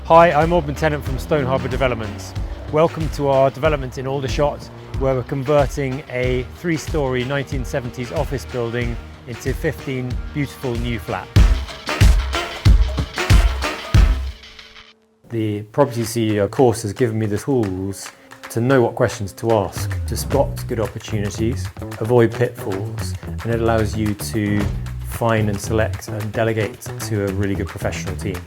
Hi, I'm Aubone Tennant from Stoneharbour Developments. Welcome to our development in Aldershot, where we're converting a 3-storey 1970s office building into 15 beautiful new flats. The Property CEO course has given me the tools to know what questions to ask, to spot good opportunities, avoid pitfalls, and it allows you to find and select and delegate to a really good professional team.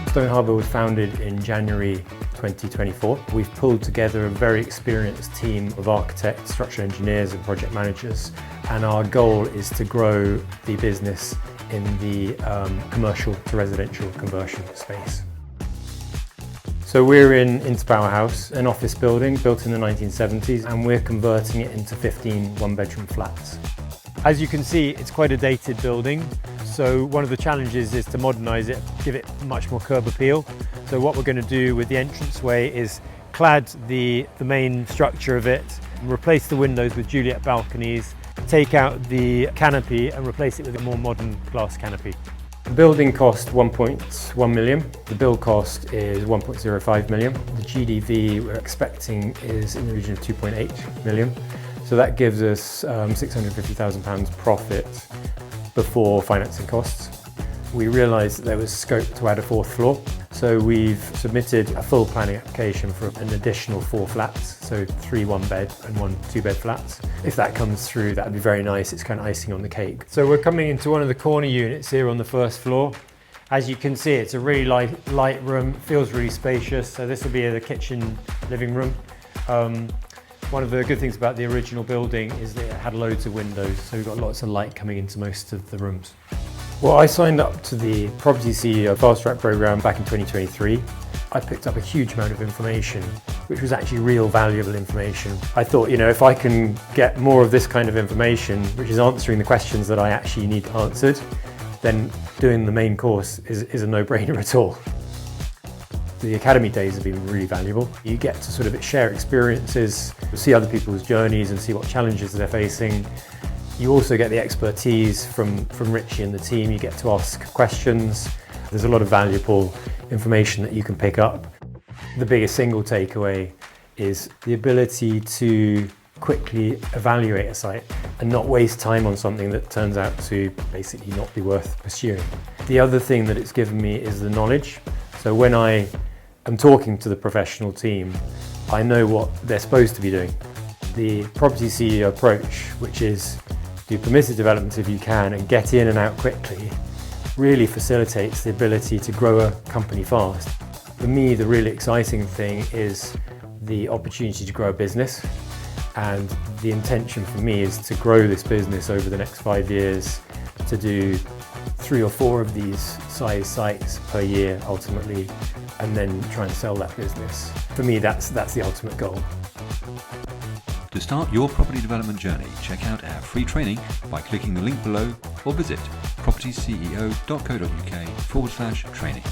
Stoneharbour was founded in January 2024. We've pulled together a very experienced team of architects, structural engineers and project managers, and our goal is to grow the business in the commercial to residential conversion space. So we're in Interpower House, an office building built in the 1970s, and we're converting it into 15 one-bedroom flats. As you can see, it's quite a dated building. So one of the challenges is to modernise it, give it much more curb appeal. So what we're going to do with the entranceway is clad the main structure of it, replace the windows with Juliet balconies, take out the canopy and replace it with a more modern glass canopy. The building cost 1.1 million. The build cost is 1.05 million. The GDV we're expecting is in the region of 2.8 million. So that gives us £650,000 profit before financing costs. We realised that there was scope to add a 4th floor, so we've submitted a full planning application for an additional 4 flats, so 3 1-bed and 1 2-bed flats. If that comes through, that would be very nice. It's kind of icing on the cake. So we're coming into one of the corner units here on the 1st floor. As you can see, it's a really light room, feels really spacious. So this will be the kitchen, living room. One of the good things about the original building is that it had loads of windows, so we've got lots of light coming into most of the rooms. Well, I signed up to the Property CEO Fast Track programme back in 2023. I picked up a huge amount of information, which was actually real valuable information. I thought, if I can get more of this kind of information, which is answering the questions that I actually need answered, then doing the main course is a no-brainer at all. The academy days have been really valuable. You get to sort of share experiences, see other people's journeys and see what challenges they're facing. You also get the expertise from Richie and the team. You get to ask questions. There's a lot of valuable information that you can pick up. The biggest single takeaway is the ability to quickly evaluate a site and not waste time on something that turns out to basically not be worth pursuing. The other thing that it's given me is the knowledge. So when I am talking to the professional team, I know what they're supposed to be doing. The Property CEO approach, which is do permitted development if you can and get in and out quickly, really facilitates the ability to grow a company fast. For me, the really exciting thing is the opportunity to grow a business, and the intention for me is to grow this business over the next 5 years to do 3 or 4 of these size sites per year ultimately, and then try and sell that business. For me, that's the ultimate goal. To start your property development journey, check out our free training by clicking the link below or visit propertyceo.co.uk/training.